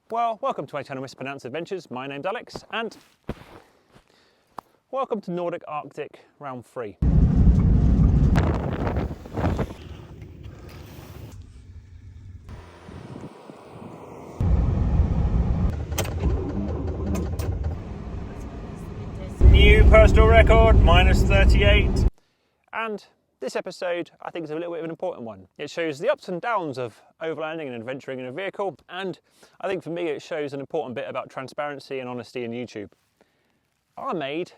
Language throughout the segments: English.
Well, welcome to my channel Mispronounced Adventures. My name's Alex and welcome to Nordic Arctic round 3. New personal record, minus 38. And this episode, I think, is a little bit of an important one. It shows the ups and downs of overlanding and adventuring in a vehicle, and I think for me it shows an important bit about transparency and honesty in YouTube. I made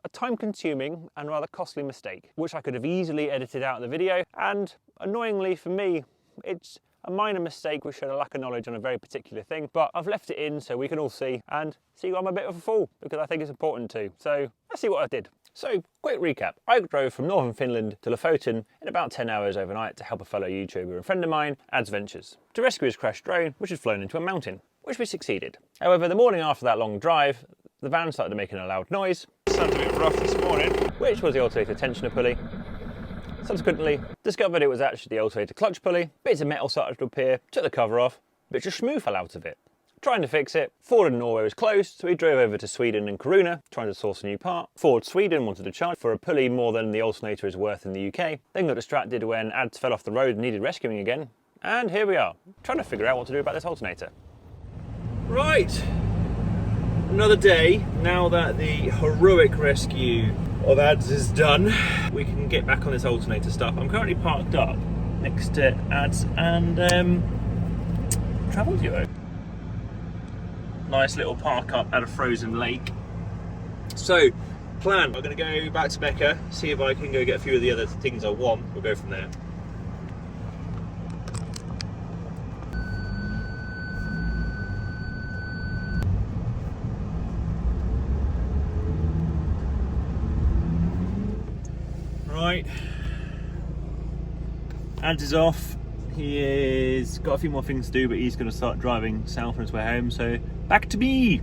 a time-consuming and rather costly mistake, which I could have easily edited out of the video, and annoyingly for me, it's a minor mistake which showed a lack of knowledge on a very particular thing, but I've left it in so we can all see, and see I'm a bit of a fool, because I think it's important too. So let's see what I did. So, quick recap. I drove from northern Finland to Lofoten in about 10 hours overnight to help a fellow YouTuber and friend of mine, Adventures, to rescue his crashed drone, which had flown into a mountain, which we succeeded. However, the morning after that long drive, the van started making a loud noise. Sounds a bit rough this morning, which was the alternator tensioner pulley. Subsequently, discovered it was actually the alternator clutch pulley. Bits of metal started to appear, took the cover off, bits of schmoo fell out of it. Trying to fix it, Ford in Norway was closed, so we drove over to Sweden and Kiruna, trying to source a new part. Ford Sweden wanted to charge for a pulley more than the alternator is worth in the UK. Then got distracted when ads fell off the road and needed rescuing again. And here we are, trying to figure out what to do about this alternator. Right, another day, now that the heroic rescue of ads is done, we can get back on this alternator stuff. I'm currently parked up next to ads and travel duo. Nice little park up at a frozen lake. So, plan, I'm going to go back to Becca, see if I can go get a few of the other things I want. We'll go from there. Right, Ads is off. He is got a few more things to do, but he's going to start driving south on his way home, so back to me.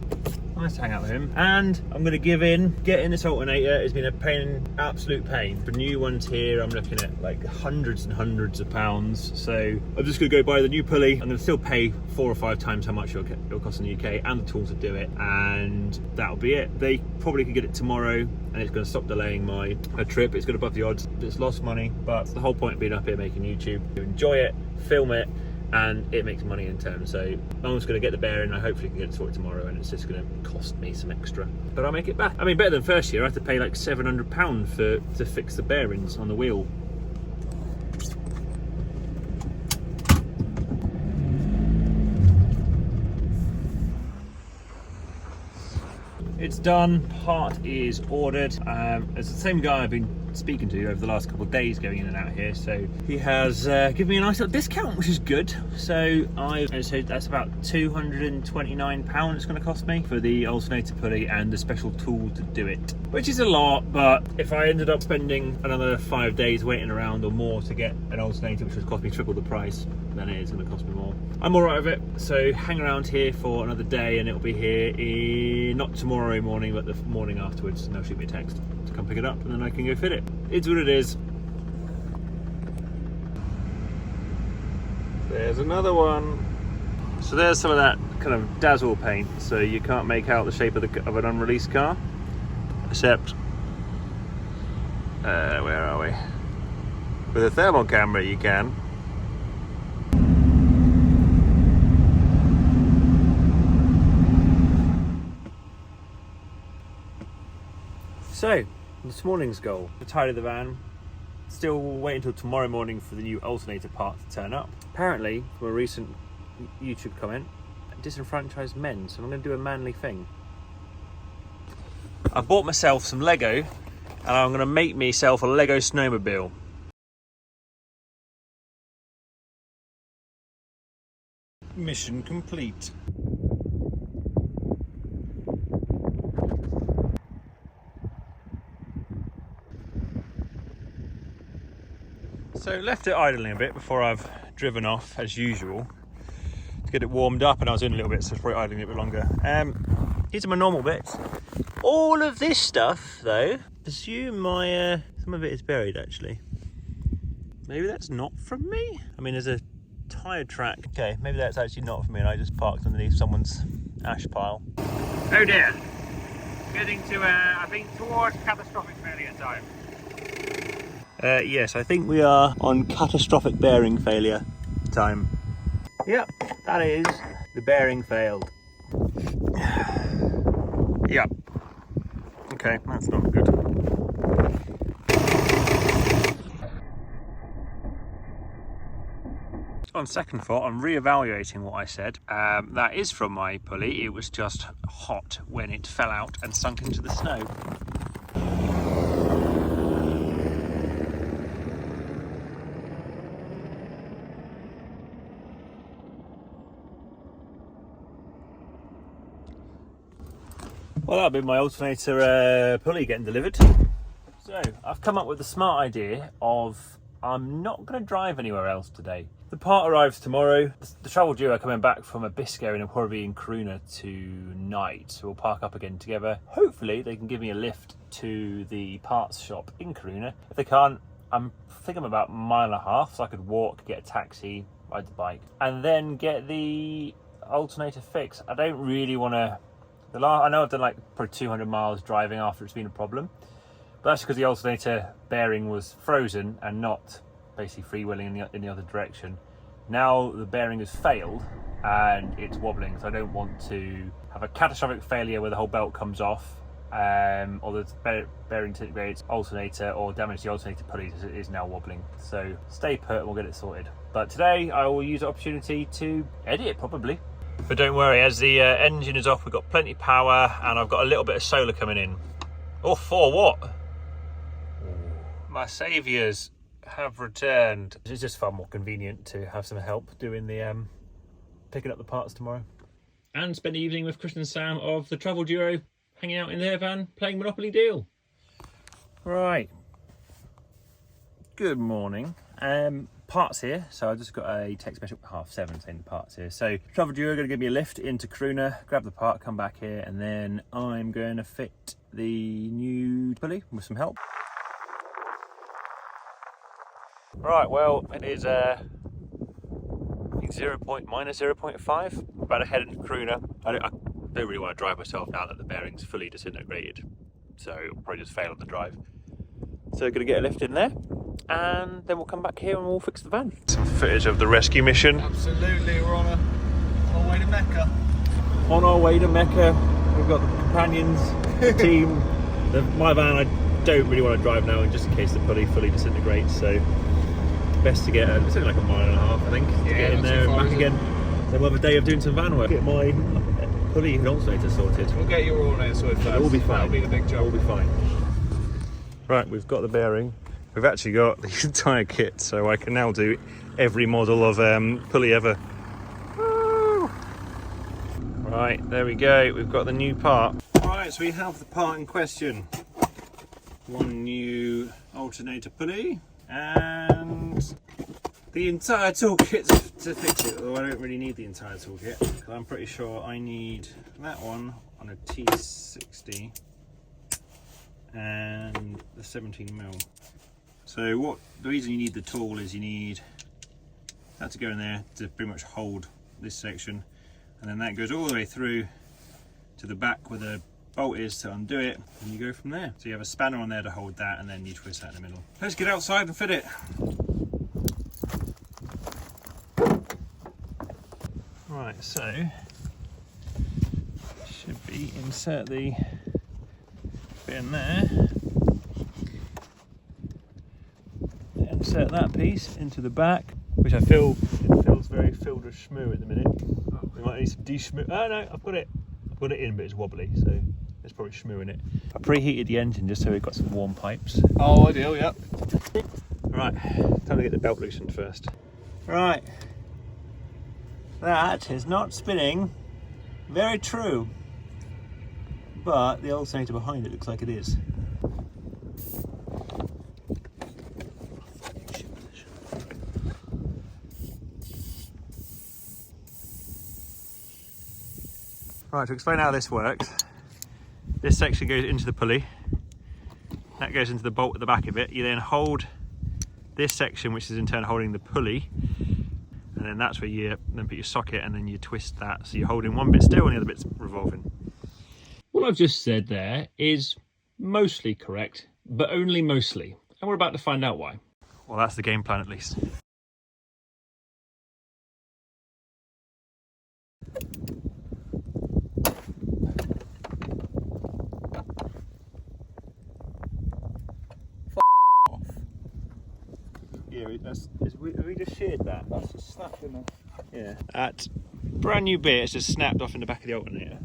Nice to hang out with him. And I'm going to give in. Getting this alternator has been a pain, absolute pain. The new ones here, I'm looking at like hundreds and hundreds of pounds. So I'm just going to go buy the new pulley. I'm going to still pay 4 or 5 times how much it'll cost in the UK, and the tools to do it, and that'll be it. They probably could get it tomorrow, and it's going to stop delaying my trip. It's going to buff the odds. It's lost money, but the whole point of being up here making YouTube, you enjoy it, film it, and it makes money in turn. So I'm just going to get the bearing. I hopefully can get it sorted tomorrow, and it's just going to cost me some extra, but I'll make it back. I mean, better than first year. I had to pay like £700 to fix the bearings on the wheel. It's done, part is ordered. It's the same guy I've been speaking to over the last couple of days going in and out here, so he has given me a nice little discount, which is good. So that's about £229 it's going to cost me for the alternator pulley and the special tool to do it, which is a lot. But if I ended up spending another 5 days waiting around or more to get an alternator, which would cost me triple the price, then it is going to cost me more. I'm alright with it, so hang around here for another day, and it'll be here not tomorrow morning, but the morning afterwards, and they'll shoot me a text to come pick it up, and then I can go fit it. It's what it is. There's another one. So there's some of that kind of dazzle paint, so you can't make out the shape of an unreleased car, except where are we? With a thermal camera you can. So, this morning's goal, to tidy the van. Still waiting until tomorrow morning for the new alternator part to turn up. Apparently, from a recent YouTube comment, disenfranchised men, so I'm going to do a manly thing. I bought myself some Lego, and I'm going to make myself a Lego snowmobile. Mission complete. So left it idling a bit before I've driven off, as usual, to get it warmed up, and I was in a little bit, so it's probably idling a bit longer. These are my normal bits. All of this stuff, though, assume some of it is buried, actually. Maybe that's not from me? I mean, there's a tyre track. Okay, maybe that's actually not for me and I just parked underneath someone's ash pile. Oh dear. Getting to, I think, towards catastrophic failure time. Yes, I think we are on catastrophic bearing failure time. Yep, that is, the bearing failed. Yep. Okay, that's not good. On second thought, I'm re-evaluating what I said. That is from my pulley. It was just hot when it fell out and sunk into the snow. Well, that'll be my alternator pulley getting delivered. So, I've come up with the smart idea of I'm not going to drive anywhere else today. The part arrives tomorrow. The travel duo are coming back from Abisko and will probably be in Croona tonight. So we'll park up again together. Hopefully they can give me a lift to the parts shop in Croona. If they can't, I think I'm about 1.5 miles, so I could walk, get a taxi, ride the bike, and then get the alternator fixed. I don't really want to... I know I've done like probably 200 miles driving after it's been a problem, but that's because the alternator bearing was frozen and not basically freewheeling in the other direction. Now the bearing has failed and it's wobbling, so I don't want to have a catastrophic failure where the whole belt comes off, or the bearing disintegrates, alternator, or damage the alternator pulley as it is now wobbling. So stay put and we'll get it sorted. But today I will use the opportunity to edit it probably. But don't worry, as the engine is off, we've got plenty of power and I've got a little bit of solar coming in. Oh, for what? My saviours have returned. It's just far more convenient to have some help doing the picking up the parts tomorrow. And spend the evening with Chris and Sam of the travel duo, hanging out in their van, playing Monopoly Deal. Right. Good morning. Parts here, so I just got a text message at 7:30 saying the parts here. So travel duo are going to give me a lift into Croona, grab the part, come back here, and then I'm going to fit the new pulley with some help. Right, well, it is I think minus 0.5. About to head into Croona. I don't really want to drive myself now that the bearing's fully disintegrated, so it'll probably just fail on the drive. So going to get a lift in there, and then we'll come back here and we'll fix the van. Some footage of the rescue mission. Absolutely, we're on our way to Mecca. On our way to Mecca, we've got the companions, the team. My van I don't really want to drive now, just in case the pulley fully disintegrates, so best to get, it's only like 1.5 miles I think, to get in there and back again. Then we'll have a day of doing some van work. Get my pulley and alternator sorted. We'll get your alternator sorted first. It'll be fine. That'll be the big job. It'll be fine. Right, we've got the bearing. We've actually got the entire kit, so I can now do every model of pulley ever. Woo! Right, there we go. We've got the new part. Right, so we have the part in question. One new alternator pulley and the entire toolkit to fix it. Although I don't really need the entire toolkit, because I'm pretty sure I need that one on a T60. And the 17mm. So the reason you need the tool is you need that to go in there to pretty much hold this section, and then that goes all the way through to the back where the bolt is to undo it, and you go from there. So you have a spanner on there to hold that, and then you twist that in the middle. Let's get outside and fit it. Right, so should be insert the bit in there, insert that piece into the back, which I feel feels very filled with schmoo at the minute. We might need some de-schmoo. Oh no, I've got it in, but it's wobbly, so there's probably schmoo in it. I preheated the engine just so we've got some warm pipes. Oh, ideal, yep. Right, time to get the belt loosened first. Right, that is not spinning. Very true. But the alternator behind it looks like it is. Right, to explain how this works, this section goes into the pulley, that goes into the bolt at the back of it. You then hold this section, which is in turn holding the pulley, and and then that's where you then put your socket and then you twist that, so you're holding one bit still and the other bit's revolving. What I've just said there is mostly correct, but only mostly, and we're about to find out why. Well, that's the game plan at least. Yeah, we just sheared that. That's a snap in there. Yeah. That brand new bit has just snapped off in the back of the alternator.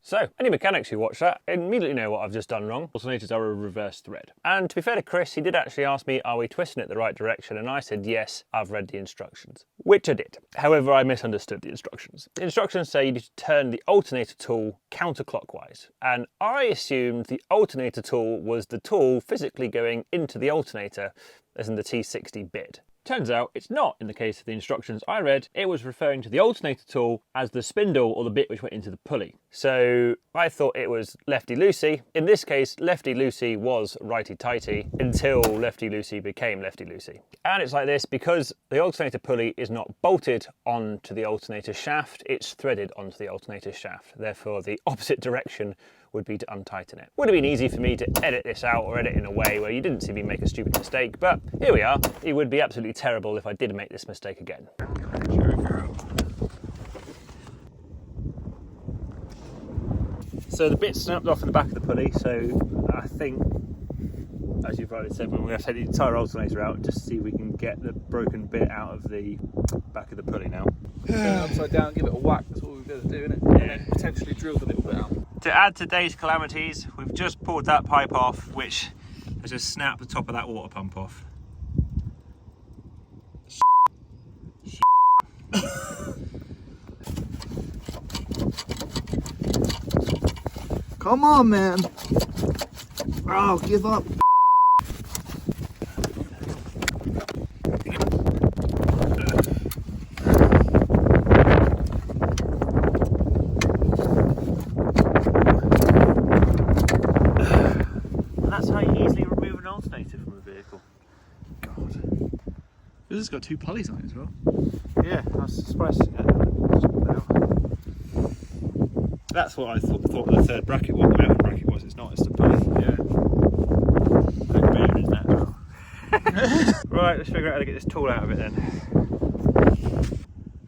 So, any mechanics who watch that immediately know what I've just done wrong. Alternators are a reverse thread. And to be fair to Chris, he did actually ask me, are we twisting it the right direction? And I said, yes, I've read the instructions. Which I did. However, I misunderstood the instructions. The instructions say you need to turn the alternator tool counterclockwise. And I assumed the alternator tool was the tool physically going into the alternator, as in the T60 bit. Turns out it's not. In the case of the instructions I read, it was referring to the alternator tool as the spindle or the bit which went into the pulley. So I thought it was lefty-loosey. In this case, lefty-loosey was righty-tighty until lefty-loosey became lefty-loosey. And it's like this because the alternator pulley is not bolted onto the alternator shaft, it's threaded onto the alternator shaft. Therefore, the opposite direction would be to untighten it. Would have been easy for me to edit this out or edit in a way where you didn't see me make a stupid mistake, but here we are. It would be absolutely terrible if I did make this mistake again. So the bit snapped off in the back of the pulley, so I think, as you've already said, we're going to take the entire alternator out just to see if we can get the broken bit out of the back of the pulley now. Turn it upside down, give it a whack, that's what we've got to do, isn't it? And then potentially drill the little bit out. To add to today's calamities, we've just pulled that pipe off, which has just snapped the top of that water pump off. Come on, man. Oh, give up. That's how you easily remove an alternator from a vehicle. God. This has got two pulleys on it as well. Yeah, I was surprised to see that. That's what I thought the third bracket was, the mountain bracket was. It's not, it's the pulley. Yeah. Looks better than that as well. Right, let's figure out how to get this tool out of it then.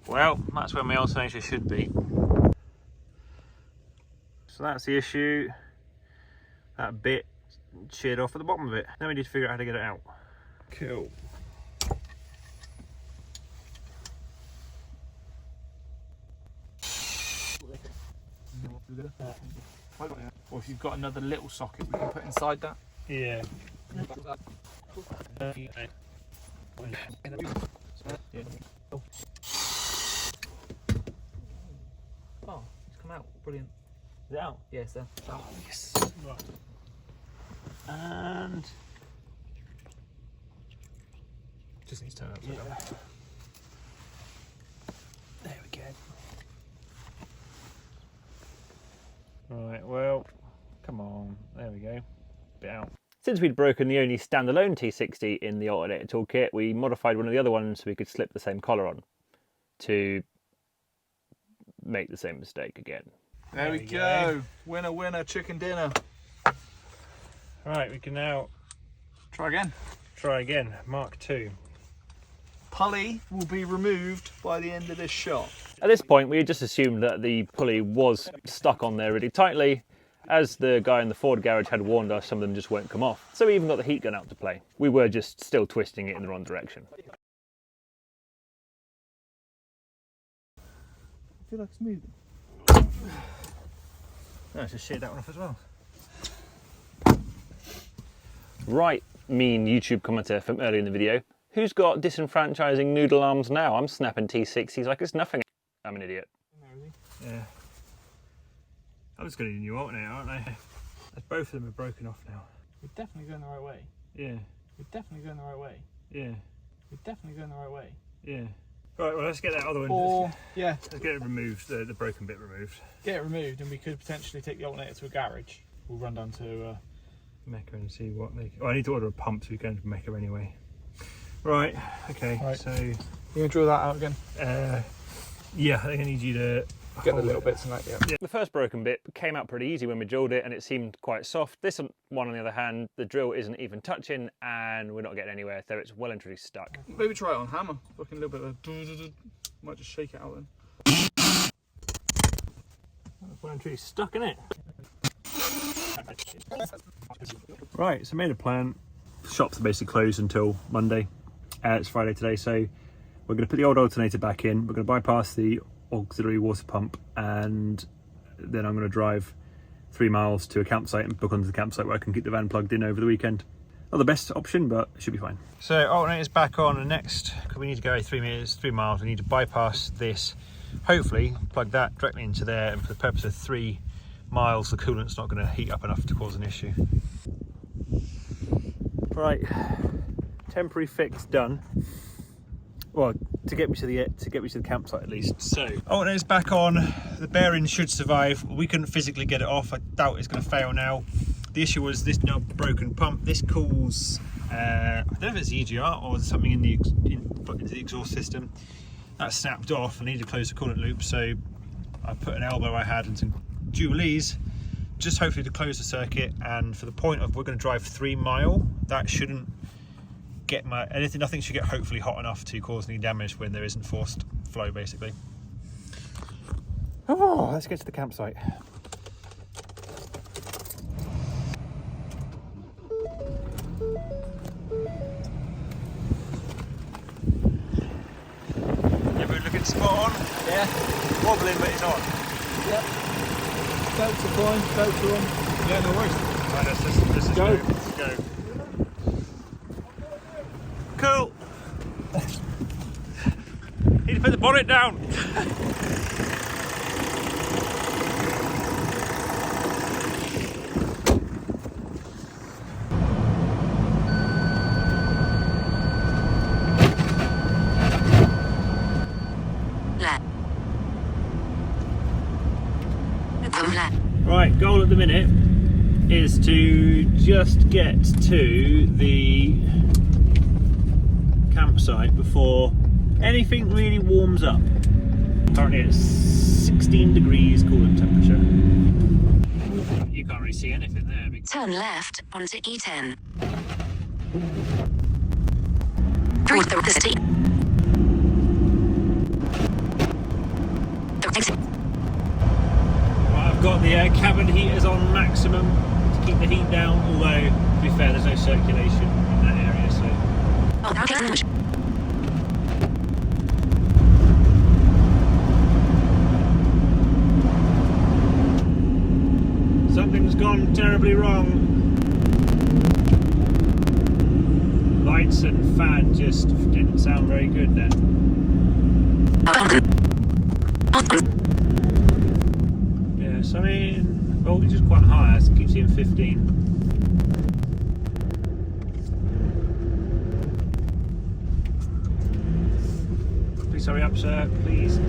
Well, that's where my alternator should be. So that's the issue. That bit sheared off at the bottom of it. Now we need to figure out how to get it out. Cool. Or if you've got another little socket we can put inside that. Yeah. Oh, it's come out. Brilliant. Is it out? Yeah, sir. Oh, yes. Right. And Just needs to turn upside down. there we go. Right, well, come on. There we go. Bit out. Since we'd broken the only standalone T60 in the alternator toolkit, we modified one of the other ones so we could slip the same collar on to make the same mistake again. There we go. Winner, winner, chicken dinner. Right, we can now Try again. try again. Mark 2. Pulley will be removed by the end of this shot. At this point, we had just assumed that the pulley was stuck on there really tightly. As the guy in the Ford garage had warned us, some of them just won't come off. So we even got the heat gun out to play. We were just still twisting it in the wrong direction. I feel like it's moving. No, just sheared that one off as well. Right, mean YouTube commenter from earlier in the video. Who's got disenfranchising noodle arms now? I'm snapping T60s like it's nothing. I'm an idiot. Yeah. I'm just going to need a new alternator, aren't I? Both of them are broken off now. We're definitely going the right way. Yeah. We're definitely going the right way. Yeah. We're definitely going the right way. Yeah. Right, well, let's get that other one. Or, yeah, Let's get it removed, the broken bit removed. get it removed and we could potentially take the alternator to a garage. We'll run down to Mecca and see what they... Oh, I need to order a pump so we go into Mecca anyway. Right, okay, Right. so... You gonna drill that out again? Yeah, I think I need you to... Get the little bits and that, yeah. The first broken bit came out pretty easy when we drilled it and it seemed quite soft. This one, on the other hand, the drill isn't even touching and we're not getting anywhere, so it's well and truly stuck. Maybe try it on hammer. Fucking a little bit of might just shake it out then. Well and truly stuck, in it. Right, so made a plan. Shops are basically closed until Monday. It's Friday today, so we're going to put the old alternator back in. We're going to bypass the auxiliary water pump, and then I'm going to drive 3 miles to a campsite and book onto the campsite where I can keep the van plugged in over the weekend. Not the best option, but it should be fine. So alternator's back on, and next, because we need to go 3 miles, we need to bypass this. Hopefully plug that directly into there, and for the purpose of 3 miles the coolant's not going to heat up enough to cause an issue. Right, temporary fix done. Well, to get me to the campsite at least. So, alternator's back on. The bearing should survive. We couldn't physically get it off. I doubt it's going to fail now. The issue was this now broken pump. This causes I don't know if it's EGR or something in the exhaust system. That snapped off. I needed to close the coolant loop, so I put an elbow I had and some dualies, just hopefully to close the circuit. And for the point of we're going to drive 3 miles, that shouldn't get nothing should get hopefully hot enough to cause any damage when there isn't forced flow, basically. Oh, let's get to the campsite. Everyone looking spot on? Yeah. Wobbling, but it's on. Yep. Belts are fine, belts are on. Yeah, no worries. Right, let's go. Let's go. Cool. Need to put the bonnet down. Right, goal at the minute is to just get to the campsite before anything really warms up. Currently it's 16 degrees coolant temperature. You can't really see anything there. Turn left onto E10. I've got the cabin heaters on maximum to keep the heat down, although to be fair there's no circulation in that area, so. Something's gone terribly wrong. Lights and fan just didn't sound very good then. Yes, I mean, voltage is quite high, it keeps seeing 15. Please hurry up, sir, please.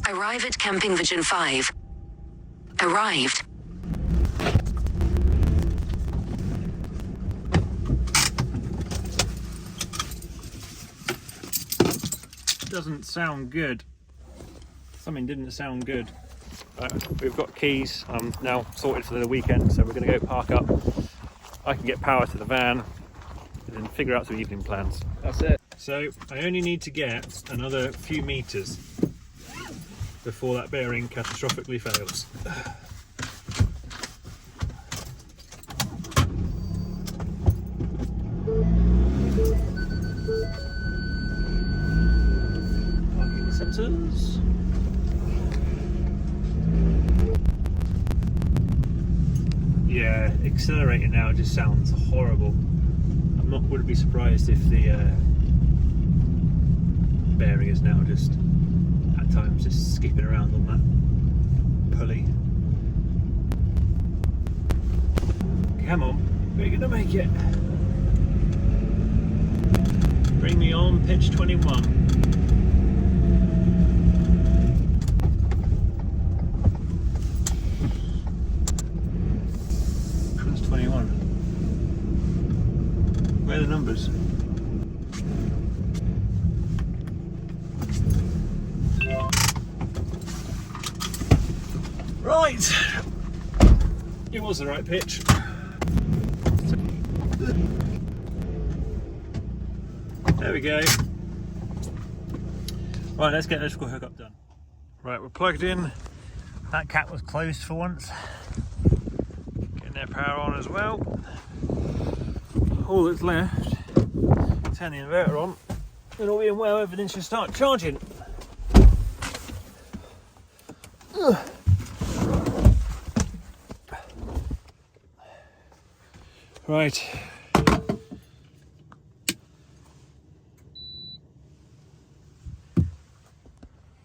Arrive at Camping Vision 5. Arrived. Doesn't sound good. Something didn't sound good. We've got keys. I'm now sorted for the weekend, so we're going to go park up. I can get power to the van and then figure out some evening plans. That's it. So I only need to get another few meters before that bearing catastrophically fails. Parking sensors. Yeah, accelerating now just sounds horrible. Wouldn't be surprised if the bearing is now just at times just skipping around on that pulley. Come on. We're gonna make it. Bring me on, pitch 21. Pitch 21. Where are the numbers? Right, it was the right pitch. There we go. Right, let's get the electrical hookup done. Right, we're plugged in. That cat was closed for once. Getting their power on as well. All that's left, turn the inverter on, and all being well, everything should start charging. Right.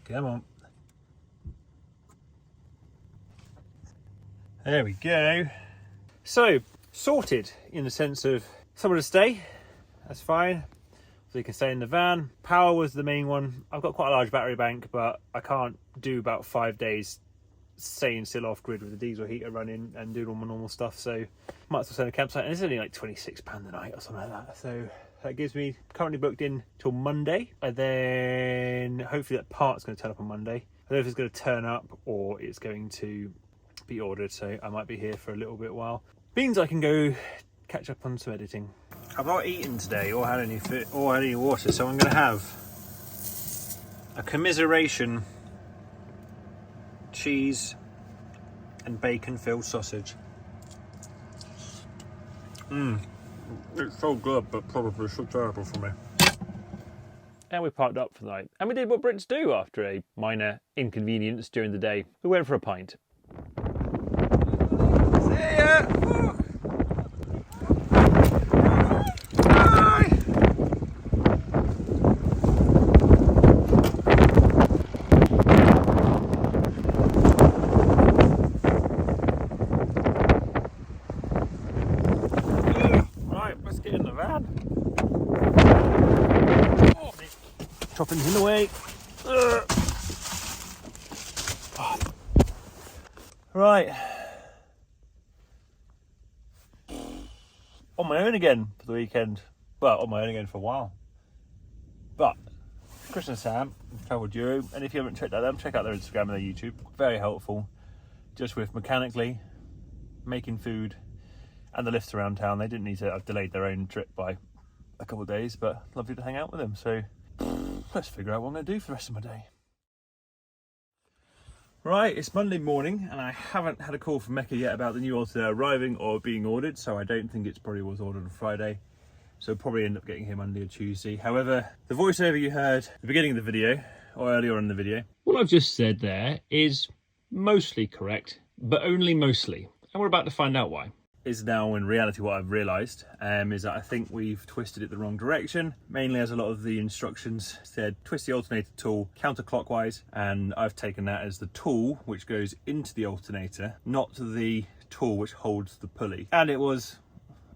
Come on. There we go. So, sorted in the sense of somewhere to stay. That's fine. So you can stay in the van. Power was the main one. I've got quite a large battery bank, but I can't do about 5 days staying still off grid with the diesel heater running and doing all my normal stuff. So might as well stay in a campsite, and it's only like £26 a night or something like that. So that gives me currently booked in till Monday, and then hopefully that part's going to turn up on Monday. I don't know if it's going to turn up or it's going to be ordered, so I might be here for a little bit while. Means I can go catch up on some editing. I've not eaten today or had any food or had any water, so I'm going to have a commiseration cheese and bacon filled sausage. It's so good, but probably so terrible for me. And we parked up for the night, and we did what Brits do after a minor inconvenience during the day. We went for a pint. See ya! Bye! Right, let's get in the van. Chopping's in the way. Right. On my own again for the weekend. Well, on my own again for a while. But Chris and Sam, Travel Duo, and if you haven't checked out them, check out their Instagram and their YouTube. Very helpful, just with mechanically making food and the lifts around town. They didn't need to have delayed their own trip by a couple of days, but lovely to hang out with them. So let's figure out what I'm going to do for the rest of my day. Right, it's Monday morning and I haven't had a call from Mecca yet about the new alternator arriving or being ordered, so I don't think it's probably was ordered on Friday. So probably end up getting here Monday or Tuesday. However, the voiceover you heard at the beginning of the video, or earlier in the video, what I've just said there is mostly correct, but only mostly. And we're about to find out why. Is now in reality what I've realised is that I think we've twisted it the wrong direction, mainly as a lot of the instructions said twist the alternator tool counterclockwise, and I've taken that as the tool which goes into the alternator, not the tool which holds the pulley, and it was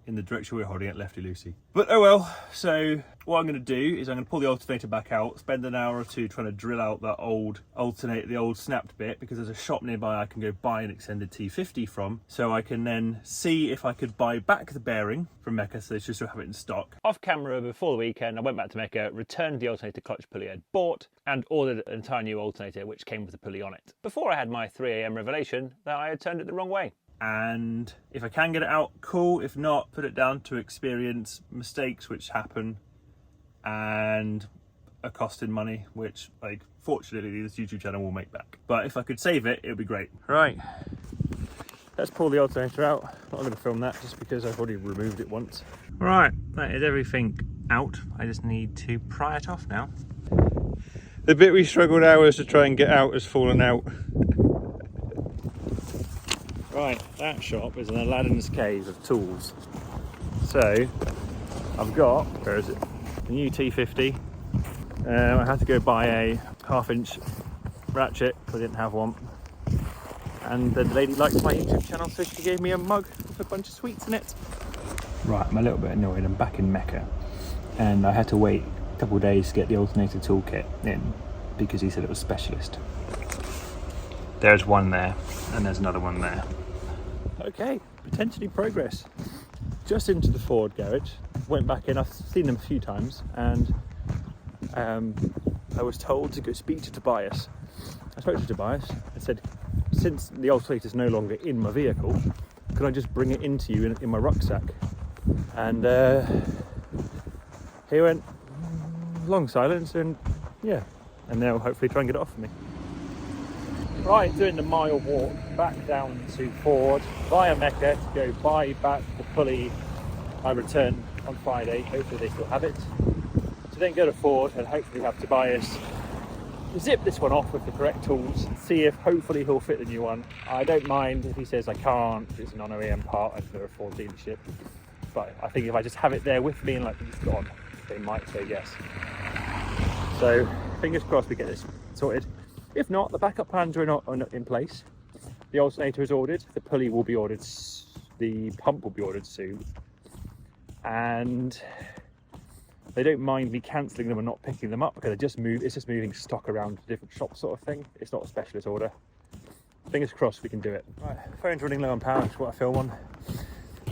in the direction we're holding it, lefty-loosey. But oh well. So what I'm going to do is I'm going to pull the alternator back out, spend an hour or two trying to drill out that old alternator, the old snapped bit, because there's a shop nearby I can go buy an extended T50 from, so I can then see if I could buy back the bearing from Mecca, so they should still have it in stock. Off camera before the weekend, I went back to Mecca, returned the alternator clutch pulley I'd bought, and ordered an entire new alternator which came with a pulley on it, before I had my 3 AM revelation that I had turned it the wrong way. And if I can get it out, cool. If not, put it down to experience, mistakes which happen, and a cost in money, which, like, fortunately this YouTube channel will make back. But if I could save it, it would be great. Right, let's pull the alternator out. I'm not going to film that just because I've already removed it once. Right, that is everything out. I just need to pry it off now. The bit we struggled hours to try and get out has fallen out. Right, that shop is an Aladdin's cave of tools. So, I've got, where is it? A new T50. I had to go buy a 1/2-inch ratchet because I didn't have one. And the lady liked my YouTube channel, so she gave me a mug with a bunch of sweets in it. Right, I'm a little bit annoyed. I'm back in Mecca and I had to wait a couple of days to get the alternator toolkit in because he said it was specialist. There's one there and there's another one there. Okay, potentially progress. Just into the Ford garage, went back in, I've seen them a few times, and I was told to go speak to Tobias. I spoke to Tobias and said, since the alternator is no longer in my vehicle, can I just bring it into you in my rucksack? And he went, long silence, and yeah, and now hopefully try and get it off of me. Right, doing the mile walk back down to Ford via Mecca to go buy back the pulley I returned on Friday. Hopefully they still have it. To then go to Ford and hopefully have Tobias zip this one off with the correct tools, see if hopefully he'll fit the new one. I don't mind if he says I can't, it's a non-OEM part and they're a Ford dealership. But I think if I just have it there with me and like it's gone, they might say yes. So fingers crossed we get this sorted. If not, the backup plans are not in place. The alternator is ordered, the pulley will be ordered, the pump will be ordered soon. And they don't mind me cancelling them and not picking them up because it's just moving stock around to different shops sort of thing. It's not a specialist order. Fingers crossed we can do it. Right, phone's running low on power, which is what I film on.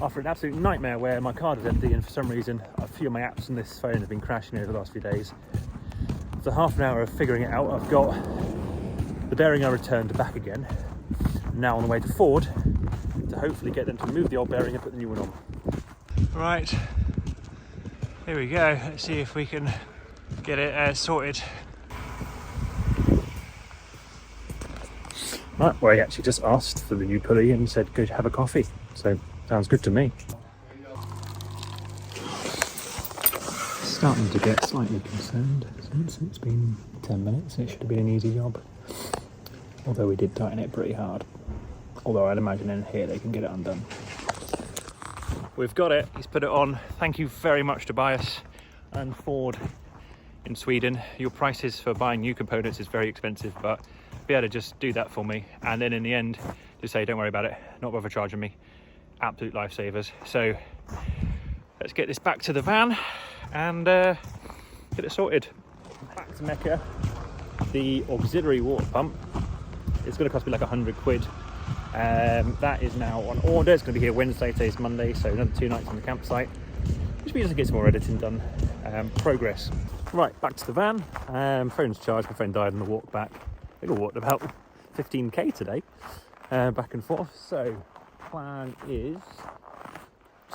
After an absolute nightmare where my card is empty and for some reason a few of my apps on this phone have been crashing over the last few days. After half an hour of figuring it out, I've got the bearing I returned back again. Now on the way to Ford to hopefully get them to remove the old bearing and put the new one on. Right, here we go. Let's see if we can get it sorted. Right, well, he actually just asked for the new pulley and said go have a coffee. So sounds good to me. Starting to get slightly concerned since it's been 10 minutes. It should have been an easy job. Although we did tighten it pretty hard. Although I'd imagine in here they can get it undone. We've got it, he's put it on. Thank you very much, Tobias and Ford in Sweden. Your prices for buying new components is very expensive, but be able to just do that for me. And then in the end, just say, don't worry about it, not bother charging me. Absolute lifesavers. So let's get this back to the van and get it sorted. Back to Mecca. The auxiliary water pump, it's going to cost me like 100 quid. That is now on order. It's going to be here Wednesday, today's Monday, so another 2 nights on the campsite, which means I get some more editing done. Progress. Right, back to the van. Phone's charged, my phone died on the walk back. I think I walked about 15k today, back and forth. So plan is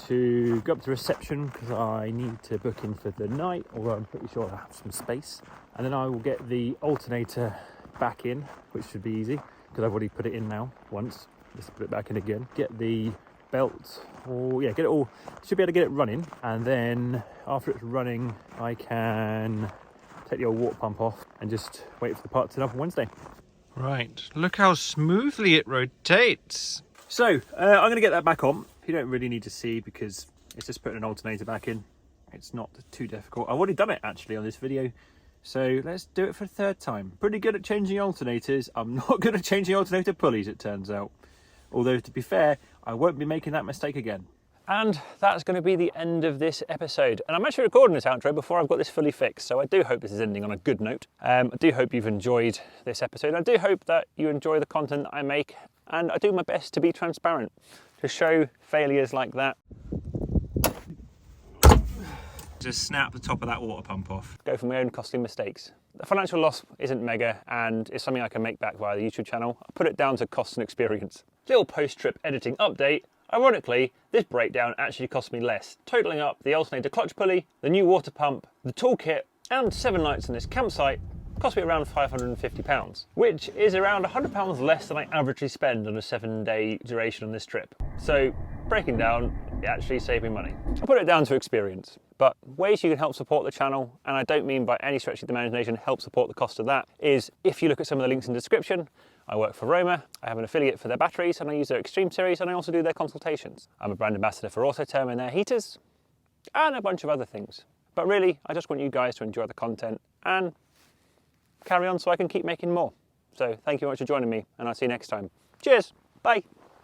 to go up to reception because I need to book in for the night, although I'm pretty sure I have some space. And then I will get the alternator back in, which should be easy because I've already put it in now once. Just put it back in again. Get the belt, or yeah, get it all. Should be able to get it running, and then after it's running, I can take the old water pump off and just wait for the part to turn up on Wednesday. Right, look how smoothly it rotates. So I'm going to get that back on. You don't really need to see because it's just putting an alternator back in. It's not too difficult. I've already done it actually on this video. So let's do it for a third time. Pretty good at changing alternators. I'm not good at changing alternator pulleys, it turns out. Although, to be fair, I won't be making that mistake again. And that's going to be the end of this episode. And I'm actually recording this outro before I've got this fully fixed. So I do hope this is ending on a good note. I do hope you've enjoyed this episode. I do hope that you enjoy the content that I make. And I do my best to be transparent, to show failures like that. Just snap the top of that water pump off. Go for my own costly mistakes. The financial loss isn't mega and it's something I can make back via the YouTube channel. I put it down to cost and experience. Little post-trip editing update. Ironically, this breakdown actually cost me less, totaling up the alternator clutch pulley, the new water pump, the toolkit, and 7 nights in this campsite cost me around £550, which is around £100 less than I averagely spend on a 7-day duration on this trip. So, breaking down, it actually saved me money. I put it down to experience. But ways you can help support the channel, and I don't mean by any stretch of the imagination help support the cost of that, is if you look at some of the links in the description. I work for Roma, I have an affiliate for their batteries, and I use their Extreme series, and I also do their consultations. I'm a brand ambassador for Autotherm and their heaters, and a bunch of other things. But really, I just want you guys to enjoy the content and carry on so I can keep making more. So thank you very much for joining me, and I'll see you next time. Cheers, bye.